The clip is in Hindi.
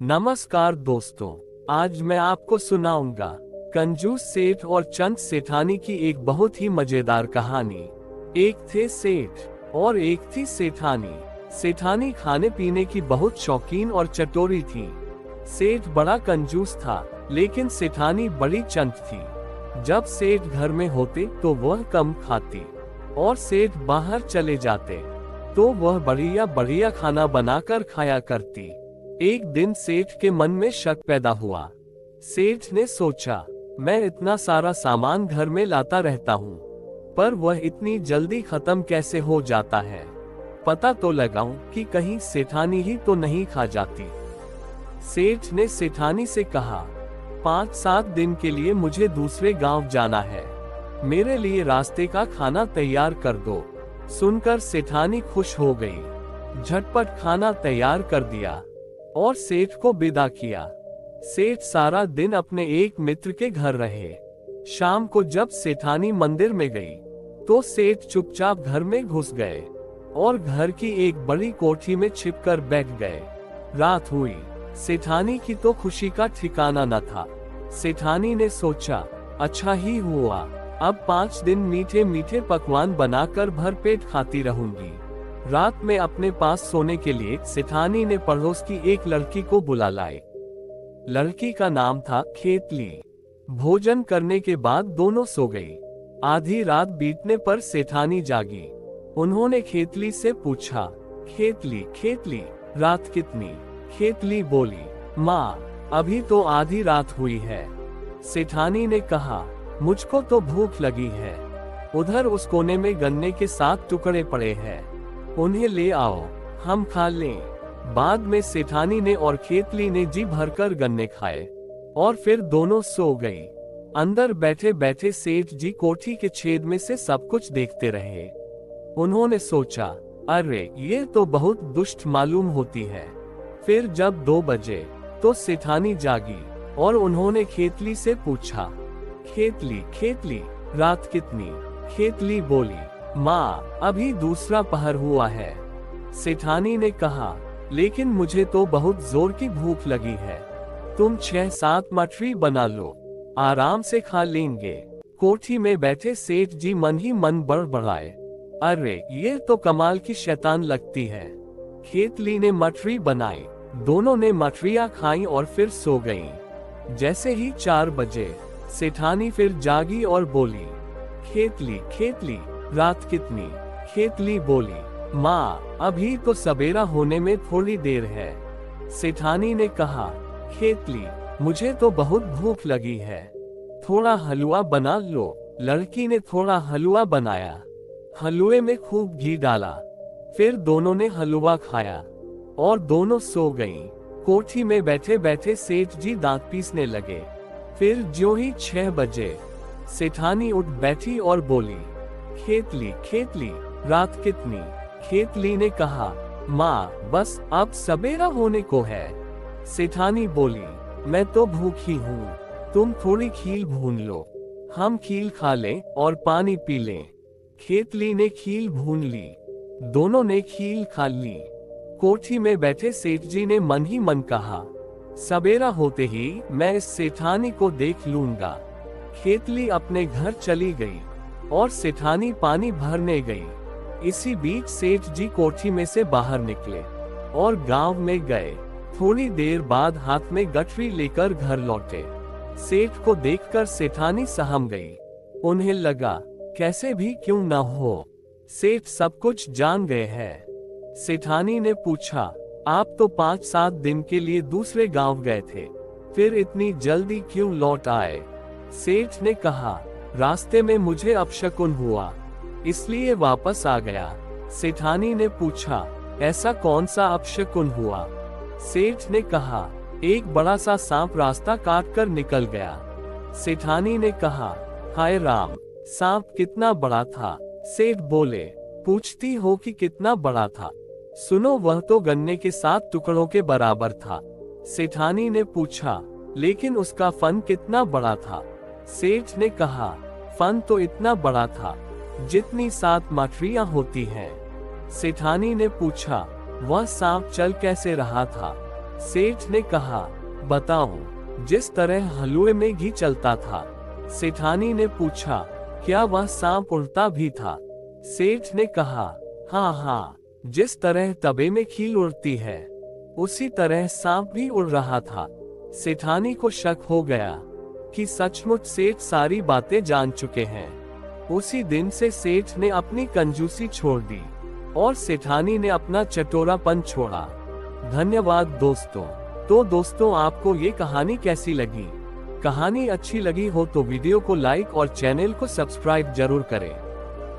नमस्कार दोस्तों, आज मैं आपको सुनाऊंगा कंजूस सेठ और चंद सेठानी की एक बहुत ही मजेदार कहानी। एक थे सेठ और एक थी सेठानी। सेठानी खाने पीने की बहुत शौकीन और चटोरी थी। सेठ बड़ा कंजूस था, लेकिन सेठानी बड़ी चंट थी। जब सेठ घर में होते तो वह कम खाती और सेठ बाहर चले जाते तो वह बढ़िया बढ़िया खाना बनाकर खाया करती। एक दिन सेठ के मन में शक पैदा हुआ। सेठ ने सोचा, मैं इतना सारा सामान घर में लाता रहता हूँ, पर वह इतनी जल्दी खत्म कैसे हो जाता है। पता तो लगाऊं कि कहीं सेठानी ही तो नहीं खा जाती। सेठ ने सेठानी से कहा, 5-7 दिन के लिए मुझे दूसरे गांव जाना है, मेरे लिए रास्ते का खाना तैयार कर दो। सुनकर सेठानी खुश हो गई, झटपट खाना तैयार कर दिया और सेठ को विदा किया। सेठ सारा दिन अपने एक मित्र के घर रहे। शाम को जब सेठानी मंदिर में गई तो सेठ चुपचाप घर में घुस गए और घर की एक बड़ी कोठी में छिपकर बैठ गए। रात हुई। सेठानी की तो खुशी का ठिकाना न था। सेठानी ने सोचा, अच्छा ही हुआ, अब 5 दिन मीठे मीठे पकवान बनाकर भरपेट खाती रहूंगी। रात में अपने पास सोने के लिए सेठानी ने पड़ोस की एक लड़की को बुला लाई। लड़की का नाम था खेतली। भोजन करने के बाद दोनों सो गई। आधी रात बीतने पर सेठानी जागी। उन्होंने खेतली से पूछा, खेतली खेतली, रात कितनी? खेतली बोली, माँ, अभी तो आधी रात हुई है। सेठानी ने कहा, मुझको तो भूख लगी है। उधर उस कोने में गन्ने के 7 टुकड़े पड़े हैं, उन्हें ले आओ, हम खा लें। बाद में सेठानी ने और खेतली ने जी भरकर गन्ने खाए और फिर दोनों सो गई। अंदर बैठे बैठे सेठ जी कोठी के छेद में से सब कुछ देखते रहे। उन्होंने सोचा, अरे ये तो बहुत दुष्ट मालूम होती है। फिर जब 2 बजे तो सेठानी जागी और उन्होंने खेतली से पूछा, खेतली खेतली, रात कितनी? खेतली बोली, माँ, अभी दूसरा पहर हुआ है। सेठानी ने कहा, लेकिन मुझे तो बहुत जोर की भूख लगी है, तुम 6-7 मठरी बना लो, आराम से खा लेंगे। कोठी में बैठे सेठ जी मन ही मन बड़बड़ाए, अरे ये तो कमाल की शैतान लगती है। खेतली ने मठरी बनाई, दोनों ने मठरियां खाई और फिर सो गईं। जैसे ही 4 बजे सेठानी फिर जागी और बोली, खेतली खेतली, रात कितनी? खेतली बोली, माँ, अभी तो सवेरा होने में थोड़ी देर है। सेठानी ने कहा, खेतली, मुझे तो बहुत भूख लगी है, थोड़ा हलवा बना लो। लड़की ने थोड़ा हलवा बनाया, हलवे में खूब घी डाला, फिर दोनों ने हलवा खाया और दोनों सो गईं। कोठी में बैठे बैठे सेठ जी दांत पीसने लगे। फिर ज्यों ही 6 बजे सेठानी उठ बैठी और बोली, खेतली खेतली, रात कितनी? खेतली ने कहा, माँ, बस अब सवेरा होने को है। सेठानी बोली, मैं तो भूखी हूँ, तुम थोड़ी खील भून लो, हम खील खा लें और पानी पी लें। खेतली ने खील भून ली, दोनों ने खील खा ली। कोठी में बैठे सेठ जी ने मन ही मन कहा, सवेरा होते ही मैं इस सेठानी को देख लूंगा। खेतली अपने घर चली गई और सेठानी पानी भरने गई। इसी बीच सेठ जी कोठी में से बाहर निकले और गांव में गए। थोड़ी देर बाद हाथ में गठरी लेकर घर लौटे। सेठ को देखकर सेठानी सहम गई। उन्हें लगा, कैसे भी क्यों न हो, सेठ सब कुछ जान गए हैं। सेठानी ने पूछा, आप तो 5-7 दिन के लिए दूसरे गांव गए थे, फिर इतनी जल्दी क्यों लौट आए? सेठ ने कहा, रास्ते में मुझे अपशकुन हुआ, इसलिए वापस आ गया। सेठानी ने पूछा, ऐसा कौन सा अपशकुन हुआ? सेठ ने कहा, एक बड़ा सा सांप रास्ता काट कर निकल गया। सेठानी ने कहा, हाय राम, सांप कितना बड़ा था? सेठ बोले, पूछती हो कि कितना बड़ा था? सुनो, वह तो गन्ने के 7 टुकड़ों के बराबर था। सेठानी ने पूछा, लेकिन उसका फन कितना बड़ा था? सेठ ने कहा, फन तो इतना बड़ा था जितनी 7 मठरियां होती हैं। सेठानी ने पूछा, वह सांप चल कैसे रहा था? सेठ ने कहा, बताओ, जिस तरह हलवे में घी चलता था। सेठानी ने पूछा, क्या वह सांप उड़ता भी था? सेठ ने कहा, हाँ हाँ, जिस तरह तवे में खील उड़ती है, उसी तरह सांप भी उड़ रहा था। सेठानी को शक हो गया कि सचमुच सेठ सारी बातें जान चुके हैं। उसी दिन से सेठ ने अपनी कंजूसी छोड़ दी और सेठानी ने अपना चटोरापन छोड़ा। धन्यवाद दोस्तों। तो दोस्तों, आपको ये कहानी कैसी लगी? कहानी अच्छी लगी हो तो वीडियो को लाइक और चैनल को सब्सक्राइब जरूर करें।